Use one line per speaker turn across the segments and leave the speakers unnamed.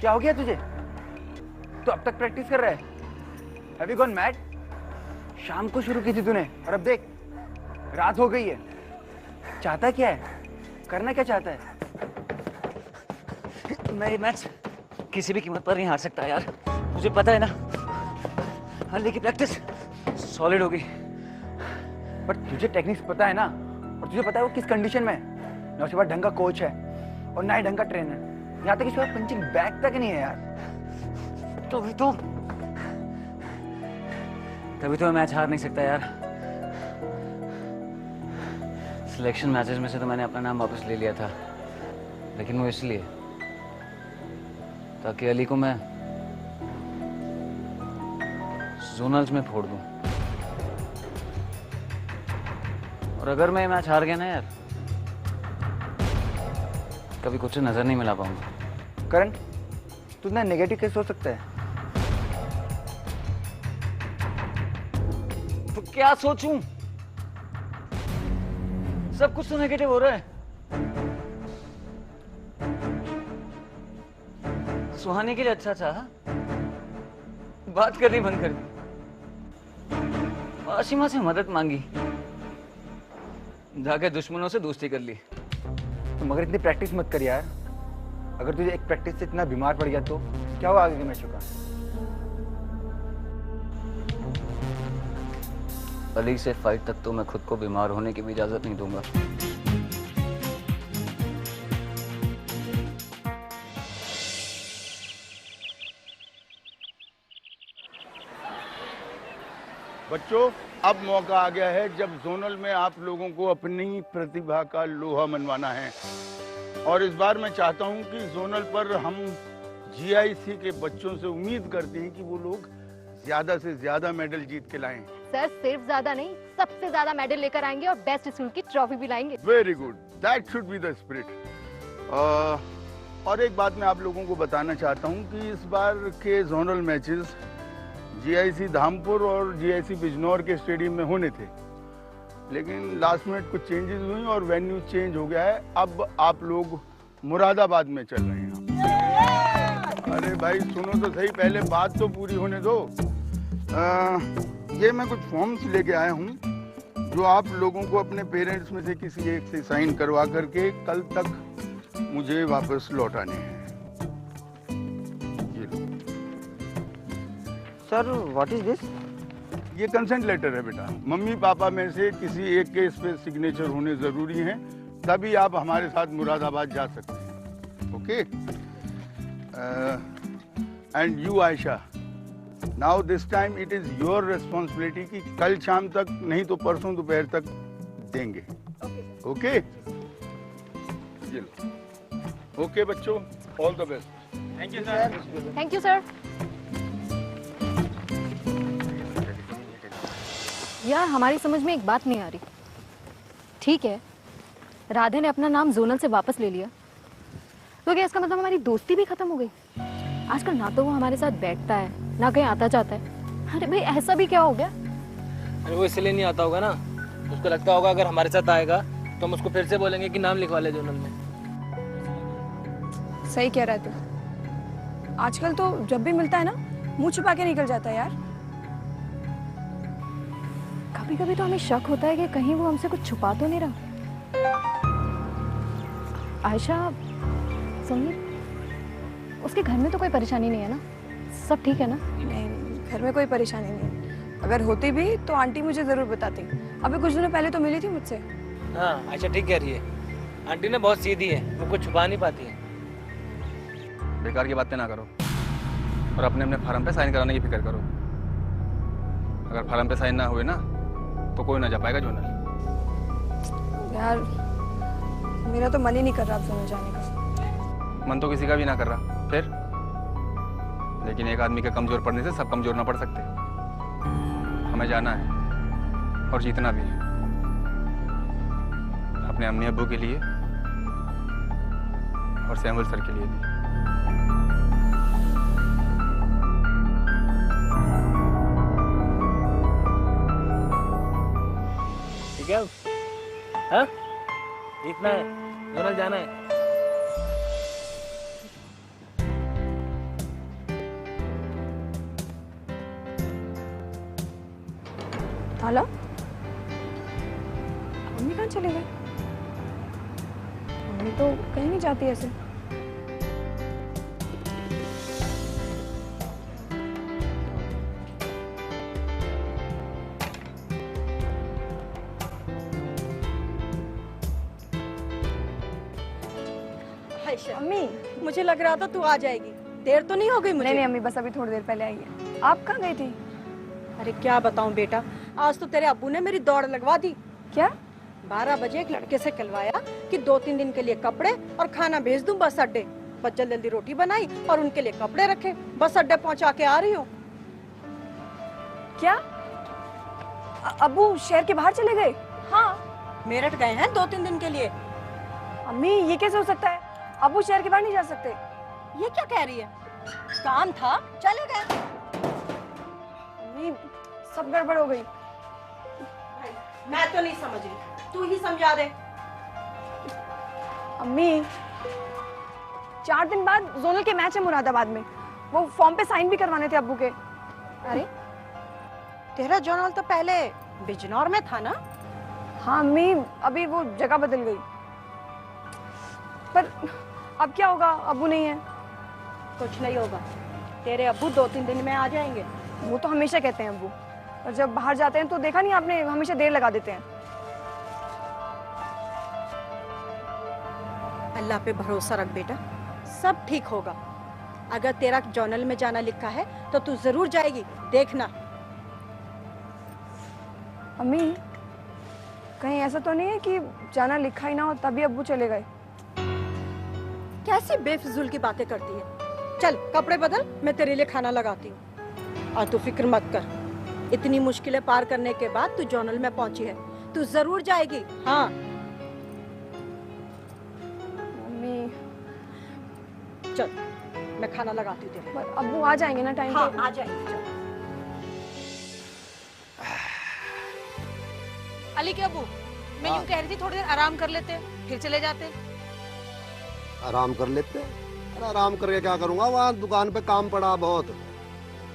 क्या हो गया तुझे? तो अब तक प्रैक्टिस कर रहा है? Have you gone mad? शाम को शुरू की थी तूने और अब देख रात हो गई है। चाहता क्या है? करना क्या चाहता है?
मैं ये मैच किसी भी कीमत पर नहीं हार सकता यार, मुझे पता है ना। हल्ले की प्रैक्टिस सॉलिड होगी।
पर तुझे टेक्निक्स पता है ना, और तुझे पता है वो किस कंडीशन में है। ना उसके पास ढंग का कोच है और ना ही ढंग का ट्रेनर। यहाँ तक इसके पास पंचिंग बैग तक नहीं है यार।
तभी तो मैं मैच हार नहीं सकता यार। सिलेक्शन मैचेस में से तो मैंने अपना नाम वापस ले लिया था, लेकिन वो इसलिए ताकि अली को मैं जोनल्स में फोड़ दूं। और अगर मैं ये मैच हार गया ना यार, कभी कुछ नजर नहीं मिला पाऊंगा।
करण, तू इतना नेगेटिव कैसे हो सकता है?
तो क्या सोचूं? सब कुछ तो नेगेटिव हो रहा है। सुहाने के लिए अच्छा था, बात करनी बंद कर दी, आशिमा से मदद मांगी, जाके दुश्मनों से दोस्ती कर ली।
तो मगर इतनी प्रैक्टिस मत कर यार। अगर तुझे एक प्रैक्टिस से इतना बीमार पड़ गया तो क्या होगा आगे के मैचों का?
अली से फाइट तक तो मैं खुद को बीमार होने की भी इजाजत नहीं दूंगा।
बच्चों, अब मौका आ गया है जब जोनल में आप लोगों को अपनी प्रतिभा का लोहा मनवाना है। और इस बार मैं चाहता हूं कि जोनल पर हम जीआईसी के बच्चों से उम्मीद करते हैं कि वो लोग ज्यादा से ज्यादा मेडल जीत के लाएं।
सर सिर्फ ज्यादा नहीं, सबसे ज्यादा मेडल लेकर आएंगे और बेस्ट स्कूल की ट्रॉफी भी लाएंगे।
Very good, that should be the spirit. और एक बात मैं आप लोगों को बताना चाहता हूं कि इस बार के जोनल मैचेस जीआईसी धामपुर और जीआईसी बिजनौर के स्टेडियम में होने थे, लेकिन लास्ट मिनट कुछ चेंजेस हुई और वेन्यू चेंज हो गया है। अब आप लोग मुरादाबाद में चल रहे हैं। अरे भाई सुनो तो सही, पहले बात तो पूरी होने दो। ये मैं कुछ फॉर्म्स लेके आया हूँ जो आप लोगों को अपने पेरेंट्स में से किसी एक से साइन करवा करके कल तक मुझे वापस लौटाने हैं। ये लो।
Sir what is this?
ये कंसेंट लेटर है बेटा। मम्मी पापा में से किसी एक के इस पे सिग्नेचर होने जरूरी हैं, तभी आप हमारे साथ मुरादाबाद जा सकते हैं। Okay? And you Ayesha, now this time it is your responsibility कि कल शाम तक नहीं तो परसों दोपहर तक देंगे। ओके? ये लो। ओके बच्चों, all the best. Thank you sir.
Thank you sir. यार हमारी समझ में एक बात नहीं आ रही। ठीक है, राधे ने अपना नाम जोनल से वापस ले लिया, तो क्या इसका मतलब हमारी दोस्ती भी खत्म हो गई? आजकल ना तो वो हमारे साथ बैठता है, ना कहीं आता जाता है। अरे भाई ऐसा भी क्या हो गया?
अरे वो इसलिए नहीं आता होगा ना, उसको लगता होगा अगर हमारे साथ आएगा तो हम उसको फिर से बोलेंगे कि नाम लिखवा ले जोनल में।
सही कह रहा है तू। आजकल तो जब भी मिलता है ना, मुंह छुपा के निकल जाता है यार।
कभी कभी तो हमें शक होता है कि कहीं वो हमसे कुछ छुपा तो नहीं रहा। आयशा, समीर, उसके घर में तो कोई परेशानी नहीं है ना? सब ठीक है ना?
नहीं, घर में कोई परेशानी नहीं। अगर होती भी तो आंटी मुझे जरूर बताती। अभी कुछ दिनों पहले तो मिली थी मुझसे।
हाँ आयशा ठीक कह रही है, आंटी ने बहुत सीधी है, वो कुछ छुपा नहीं पाती है।
बेकार की बातें ना करो और अपने अपने फार्म पे साइन कराने की फिक्र करो। अगर फार्म पे साइन ना हुए ना तो कोई ना जा पाएगा जोनल।
यार मेरा तो मन ही नहीं कर रहा अब जोनल जाने का।
मन तो किसी का भी ना कर रहा फिर, लेकिन एक आदमी के कमजोर पड़ने से सब कमजोर ना पड़ सकते। हमें जाना है और जीतना भी है, अपने अम्मी अब्बू के लिए और सैमुअल सर के लिए भी।
ठीक है? हाँ? जीतना है, जोनल जाना है।
खाला, मम्मी कहाँ चले गए? मम्मी तो कहीं नहीं जाती ऐसे। मम्मी,
मुझे लग रहा था तू आ जाएगी, देर तो नहीं हो गई मुझे?
नहीं अम्मी, बस अभी थोड़ी देर पहले आई है। आप कहाँ गई थी?
अरे क्या बताऊं बेटा, आज तो तेरे अब्बू ने मेरी दौड़ लगवा दी।
क्या?
12 बजे एक लड़के से कहलवाया कि 2-3 दिन के लिए कपड़े और खाना भेज दूं बस अड्डे। बस जल्दी जल्दी रोटी बनाई और उनके लिए कपड़े रखे, बस अड्डे पहुंचा के आ रही हूँ।
क्या? अब्बू शहर के बाहर चले गए?
हाँ, मेरठ गए हैं 2-3 दिन के लिए।
अम्मी, ये कैसे हो सकता है? अब्बू शहर के बाहर नहीं जा सकते।
ये क्या कह रही है? काम था, चले गए।
अम्मी, सब गड़बड़ हो गई।
मैं तो नहीं समझ रही, तू ही समझा दे।
अम्मी, 4 दिन बाद जोनल के मैच है मुरादाबाद में, वो फॉर्म पे साइन भी करवाने थे अब्बू के।
अरे तेरा जोनल तो पहले बिजनौर में था ना?
हाँ अम्मी, अभी वो जगह बदल गई। पर अब क्या होगा, अब्बू नहीं है।
कुछ नहीं होगा, तेरे अब्बू 2-3 दिन में आ जाएंगे।
वो तो हमेशा कहते हैं अब्बू, और जब बाहर जाते हैं तो देखा नहीं आपने, हमेशा देर लगा देते हैं।
अल्लाह पे भरोसा रख बेटा, सब ठीक होगा। अगर तेरा जर्नल में जाना लिखा है तो तू जरूर जाएगी, देखना।
अम्मी, कहीं ऐसा तो नहीं है कि जाना लिखा ही ना हो तभी अब्बू चले गए?
कैसी बेफिजूल की बातें करती है। चल कपड़े बदल, मैं तेरे लिए खाना लगाती हूँ। और तू फिक्र मत कर, इतनी मुश्किलें पार करने के बाद तू जर्नल में पहुंची है, तू जरूर जाएगी। हाँ
मम्मी,
चल मैं खाना लगाती हूँ तेरे।
पर अब्बू आ जाएंगे ना टाइम
हाँ
पे?
आ जाएंगे। चल।
अली के अबू, मैं यूं कह रही थी थोड़ी देर आराम कर लेते, फिर चले जाते।
आराम कर लेते? अरे आराम करके क्या करूंगा, वहाँ दुकान पे काम पड़ा बहुत।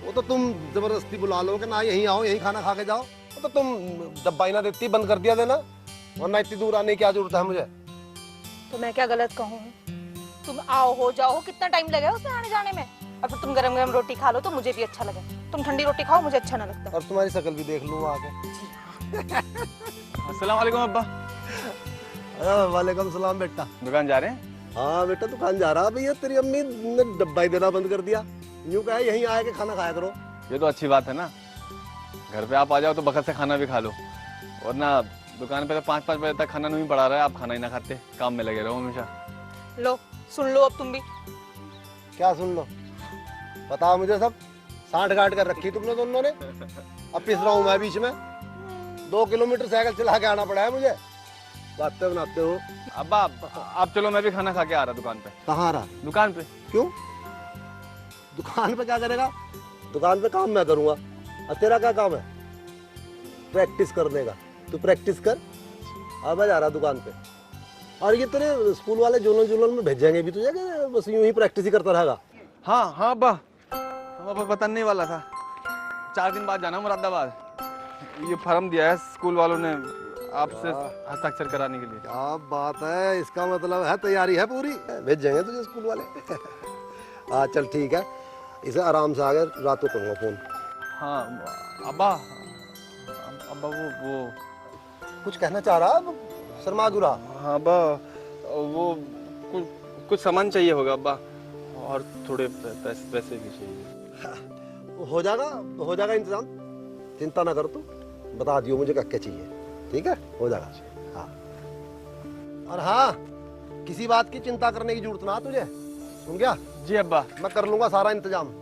वो तो तुम जबरदस्ती बुला लो कि ना यहीं आओ, यहीं खाना खा के जाओ। वो तो तुम डब्बा ही ना देती, बंद कर दिया देना, वरना इतनी दूर आने की क्या जरूरत है मुझे?
तो मैं क्या गलत कहूँ? तुम आओ हो जाओ, कितना टाइम लगेगा उसमें आने जाने में? और फिर तुम गरम गरम रोटी खा लो तो मुझे भी अच्छा लगे, तुम ठंडी रोटी खाओ मुझे अच्छा ना लगता।
और तुम्हारी शक्ल भी देख लूँ आके।
अस्सलाम वालेकुम अब्बा।
वालेकुम सलाम बेटा।
दुकान जा रहे हैं?
हाँ बेटा, दुकान जा रहा। भैया तेरी अम्मी ने डब्बा ही देना बंद कर दिया, यूं कहे यहीं आए के खाना खाया करो।
ये तो अच्छी बात है ना, घर पे आप आ जाओ तो बखत से खाना भी खा लो, वरना दुकान पे तो 5-5 बजे तक खाना नहीं पड़ा रहा है, आप खाना ही ना खाते, काम में लगे रहो हमेशा।
लो सुन लो अब तुम भी।
क्या सुन लो? बताओ मुझे सब। सांठ गांठ कर रखी तुमने दोनों ने। अब पिस रहा हूँ मैं बीच में, 2 किलोमीटर साइकिल चला के आना पड़ा है मुझे। बातें बनाते हो।
अब्बा आप चलो, मैं भी खाना खा के आ रहा दुकान पे।
कहाँ आ रहा?
दुकान पे।
क्यों? दुकान पे क्या करेगा? दुकान पे काम मैं करूंगा, और तेरा क्या काम है? प्रैक्टिस करने का। तू प्रैक्टिस कर, अब मैं जा रहा दुकान पे। और ये तेरे स्कूल वाले जोनल में भेजेंगे भी तुझे, कि बस यूं ही प्रैक्टिस ही करता रहेगा?
हाँ हाँ अब्बा, तो बताने वाला था, 4 दिन बाद जाना मुरादाबाद। ये फॉर्म दिया है स्कूल वालों ने आपसे हस्ताक्षर कराने के लिए।
क्या बात है, इसका मतलब है तैयारी है पूरी, भेजेंगे तुझे स्कूल वाले। हाँ चल ठीक है, इसे आराम से आगे रात को करूँगा फोन।
हाँ अब्बा, अब्बा वो
कुछ कहना चाह रहा है शर्मा गुरा?
हाँ अब्बा, वो कुछ सामान चाहिए होगा अब्बा, और थोड़े पैसे भी चाहिए।
हो जाएगा इंतजाम, चिंता ना कर तू। बता दियो मुझे क्या क्या चाहिए, ठीक है? हो जाएगा। हाँ, और हाँ, किसी बात की चिंता करने की जरूरत ना तुझे, सुन गया?
जी अब्बा।
मैं कर लूंगा सारा इंतजाम।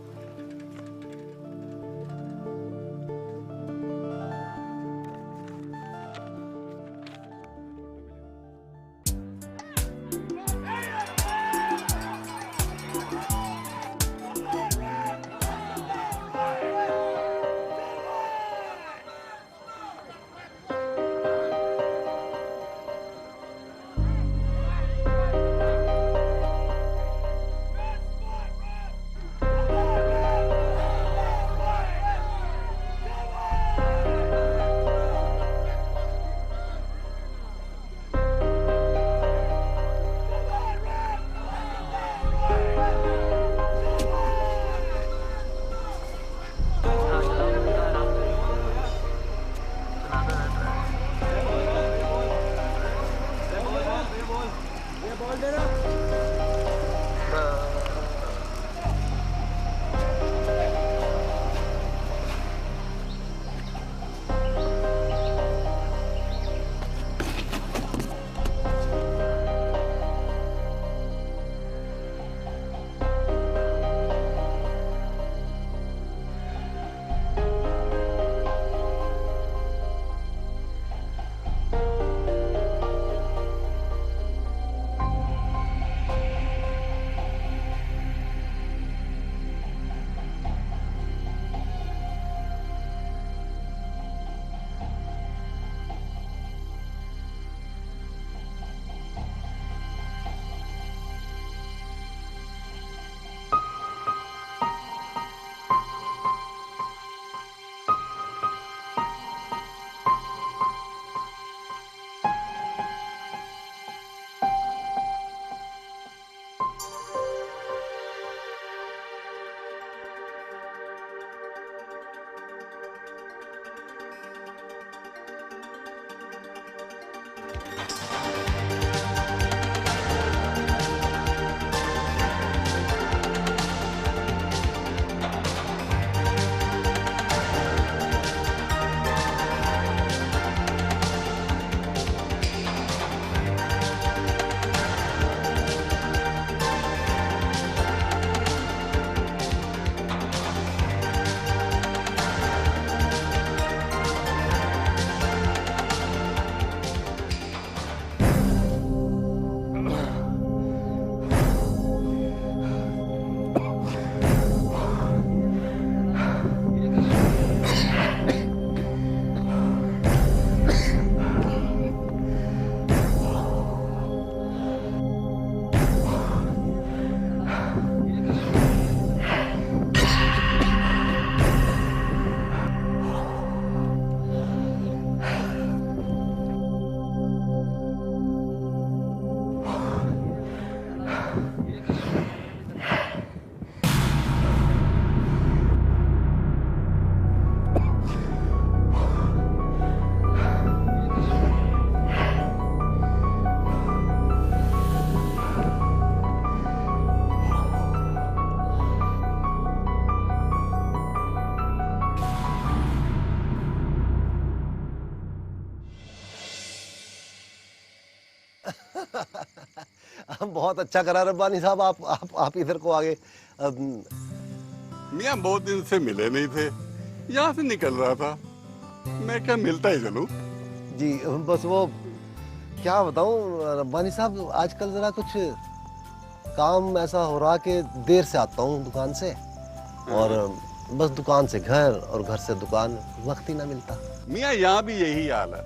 बहुत अच्छा करा रब्बानी साहब, आप इधर को आ गए।
मियाँ बहुत दिन से मिले नहीं थे, यहाँ से निकल रहा था, मैं क्या मिलता ही चलूं।
जी बस वो क्या बताऊं रब्बानी साहब, आजकल जरा कुछ काम ऐसा हो रहा कि देर से आता हूँ दुकान से, और बस दुकान से घर और घर से दुकान, वक्त ही ना मिलता।
मियाँ यहाँ भी यही हाल है,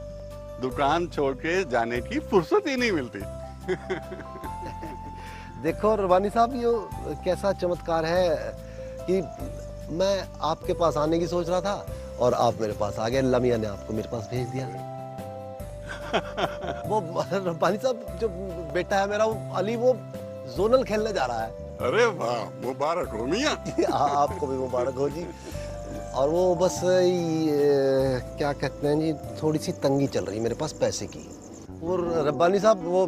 दुकान छोड़ के जाने की फुर्सत ही नहीं मिलती।
देखो रब्बानी साहब, ये कैसा चमत्कार है कि मैं आपके पास आने की सोच रहा था और आप मेरे पास आ गए, अल्लाह मियाँ ने आपको मेरे पास भेज दिया। वो रब्बानी साहब, जो बेटा है मेरा वो अली, वो जोनल खेलने जा रहा है।
अरे वाह, मुबारक हो मियाँ।
आपको भी मुबारक हो जी। और वो बस क्या कहते हैं जी, थोड़ी सी तंगी चल रही है मेरे पास पैसे की। और रब्बानी साहब, वो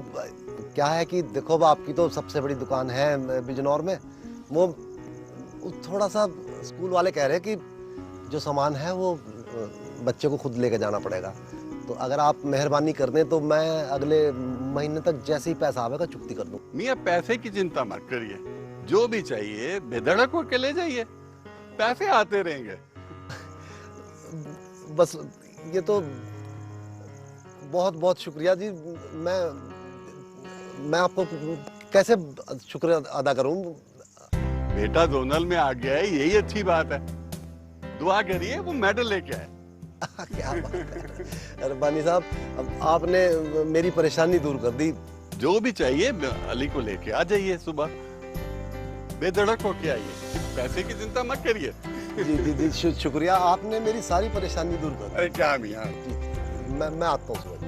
क्या है कि देखो, आपकी तो सबसे बड़ी दुकान है बिजनौर में, वो थोड़ा सा स्कूल वाले कह रहे हैं कि जो सामान है वो बच्चे को खुद लेके जाना पड़ेगा। तो अगर आप मेहरबानी कर दें तो मैं अगले महीने तक जैसे ही पैसा आवेगा चुकती कर दूं।
मियाँ पैसे की चिंता मत करिए, जो भी चाहिए बेधड़क होकर ले जाइए, पैसे आते रहेंगे।
बस ये तो बहुत बहुत शुक्रिया जी। मैं आपको कैसे शुक्र अदा करूं?
बेटा जोनल में आ गया है, यही अच्छी बात है। दुआ करिए वो मेडल लेके आए।
क्या बात है रब्बानी साहब, अब आपने मेरी परेशानी दूर कर दी।
जो भी चाहिए अली को लेके आ जाइए, सुबह बेधड़क होके आइए, पैसे की चिंता मत करिए।
जी जी जी, शुक्रिया, आपने मेरी सारी परेशानी दूर कर दी।
अरे क्या मियाँ,
मैं आता हूँ सुबह।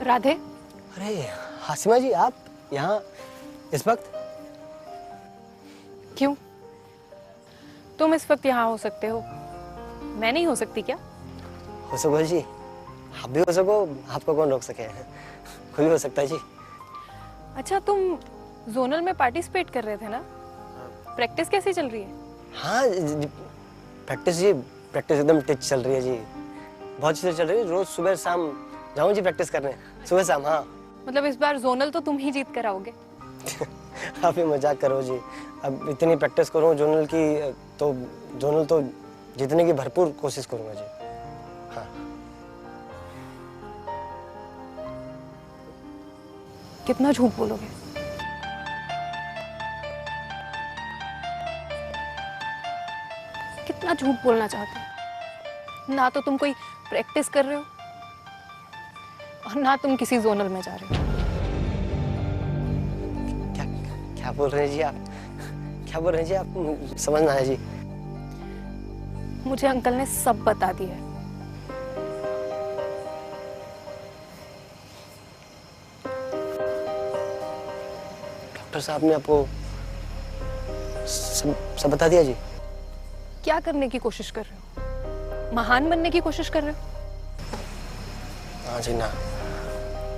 राधे,
अरे हासिमा जी, आप यहाँ इस वक्त?
क्यों? तुम इस वक्त यहाँ हो सकते हो, मैं नहीं हो सकती क्या?
हो सको जी, आप भी हो सको, आपको कौन रोक सके? कोई भी हो सकता है जी।
अच्छा, तुम जोनल में पार्टिसिपेट कर रहे थे ना? प्रैक्टिस कैसी चल रही है?
हाँ प्रैक्टिस जी, प्रैक्टिस एकदम टिच चल रही है जी, बहुत अच्छी चल रही है। रोज सुबह शाम जाऊँ जी प्रैक्टिस करने, सुबह शाम। हाँ
मतलब इस बार जोनल तो तुम ही जीत कर आओगे।
आप ही मजाक करो जी, अब इतनी प्रैक्टिस करूँ जोनल की, तो जोनल तो जीतने की भरपूर कोशिश करूँगा जी। हाँ
कितना झूठ बोलोगे? कितना झूठ बोलना चाहते हो? ना तो तुम कोई प्रैक्टिस कर रहे हो और ना तुम किसी जोनल में जा रहे हो।
क्या क्या बोल रहे हैं जी आप? क्या बोल रहे हैं जी आप? समझ ना आया जी।
मुझे अंकल ने सब बता दिया है।
डॉक्टर साहब ने आपको सब बता दिया जी?
क्या करने की कोशिश कर रहे हो? महान बनने की कोशिश कर रहे हो?
हाँ जी, ना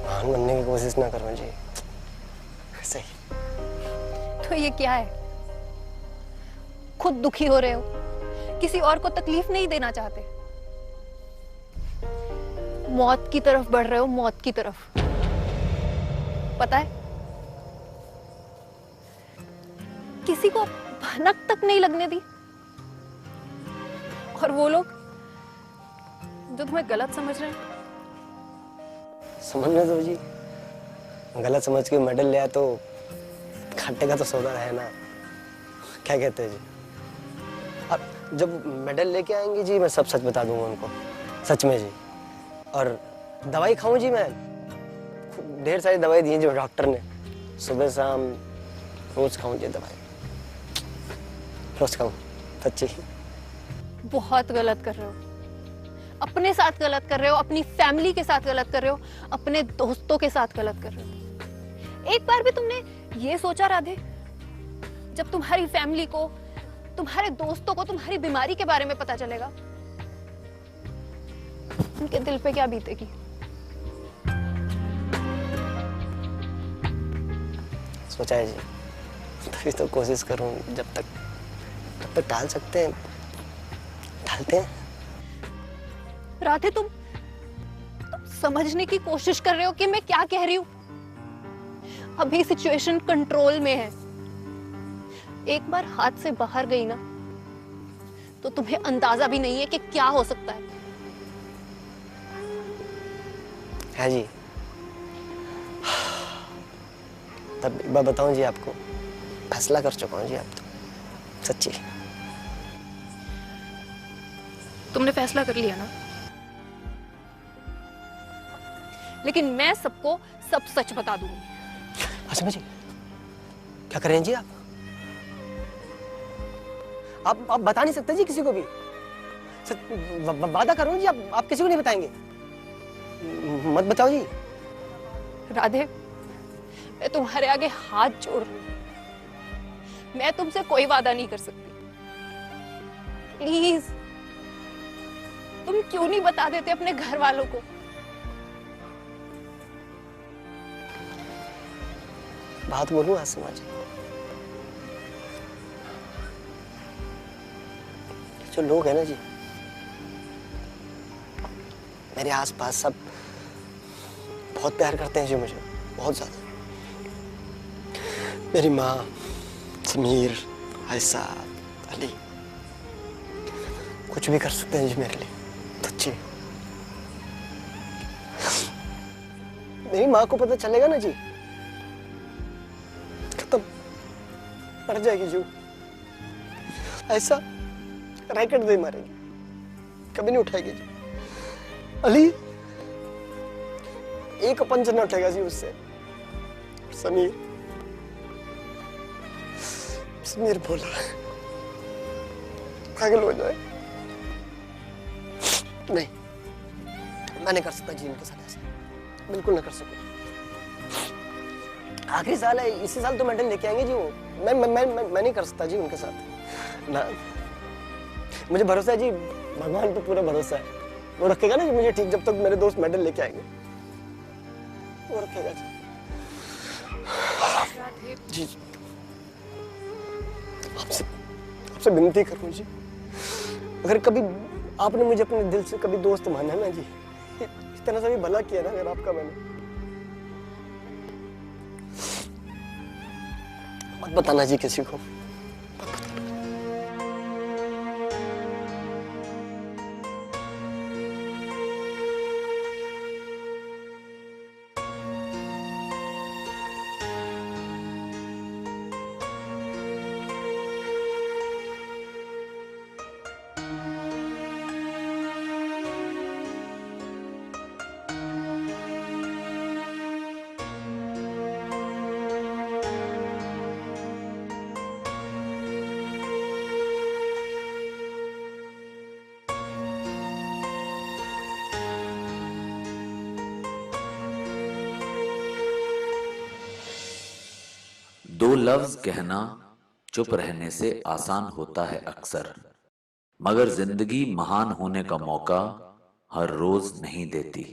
महान बनने की कोशिश ना करो जी। सही।
तो ये क्या है? खुद दुखी हो रहे हो, किसी और को तकलीफ नहीं देना चाहते, मौत की तरफ बढ़ रहे हो, मौत की तरफ। पता है, किसी को भनक तक नहीं लगने दी, और वो लोग जो तुम्हें गलत समझ रहे हैं।
समझने दो जी, गलत समझ के मेडल लिया तो घाटे का तो सौदा है ना, क्या कहते हैं जी? अब जब मेडल लेके आएंगे जी, मैं सब सच बता दूंगा उनको, सच में जी। और दवाई खाऊं जी, मैं ढेर सारी दवाई दी है जो डॉक्टर ने, सुबह शाम रोज खाऊं जी दवाई, रोज खाऊं, सच्ची।
बहुत गलत कर रहे हो, अपने साथ गलत कर रहे हो, अपनी फैमिली के साथ गलत कर रहे हो, अपने दोस्तों के साथ गलत कर रहे हो। एक बार भी तुमने ये सोचा राधे, जब तुम्हारी फैमिली को, तुम्हारे दोस्तों को तुम्हारी बीमारी के बारे में पता चलेगा, उनके दिल पे क्या बीतेगी?
सोचा है जी, तभी तो कोशिश करूं, जब तक टाल सकते हैं टालते हैं।
राधे, तुम समझने की कोशिश कर रहे हो कि मैं क्या कह रही हूं? अभी सिचुएशन कंट्रोल में है, एक बार हाथ से बाहर गई ना तो तुम्हें अंदाजा भी नहीं है कि क्या हो सकता
है जी। तब एक बार बताऊं जी आपको, फैसला कर चुका हूं जी आप तो, सच्ची।
तुमने फैसला कर लिया ना? लेकिन मैं सबको सब सच बता दूंगी।
अच्छा जी, क्या करें जी आप बता नहीं सकते जी किसी को भी? वादा करो जी, आप किसी को नहीं बताएंगे? मत बताओ जी।
राधे, मैं तुम्हारे आगे हाथ जोड़ रही हूं, मैं तुमसे कोई वादा नहीं कर सकती। प्लीज, तुम क्यों नहीं बता देते अपने घर वालों को?
बात बोलूं आसमा जी, जो लोग हैं ना जी, मेरे आसपास सब बहुत प्यार करते हैं जी मुझे, बहुत ज्यादा। मेरी माँ, समीर, आयशा, अली, कुछ भी कर सकते हैं जी मेरे लिए, सच्ची। मेरी माँ को पता चलेगा ना जी, खत्म, मर जाएगी जी। ऐसा रैकेट दे मारेगी, कभी नहीं उठाएगी जी। अली एक पंच न उठेगा जी उससे। समीर बोला पागल हो जाए। नहीं, मैं नहीं कर सकता जी इनके साथ ऐसा, बिल्कुल ना कर सकूं। आखिरी साल है, इसी साल तो मेडल लेके आएंगे जी वो। मैं नहीं कर सकता जी उनके साथ ना। मुझे भरोसा है जी, भगवान पे पूरा भरोसा है, वो रखेगा ना जी मुझे ठीक, जब तक मेरे दोस्त मेडल लेके आएंगे वो रखेगा जी। जी आपसे विनती करूं जी, अगर कभी आपने मुझे अपने दिल से कभी दोस्त माना ना जी, इस तरह से भी भला किया ना अगर आपका मैंने, मत बताना जी किसी को।
दो लफ्ज कहना चुप रहने से आसान होता है अक्सर, मगर जिंदगी महान होने का मौका हर रोज नहीं देती।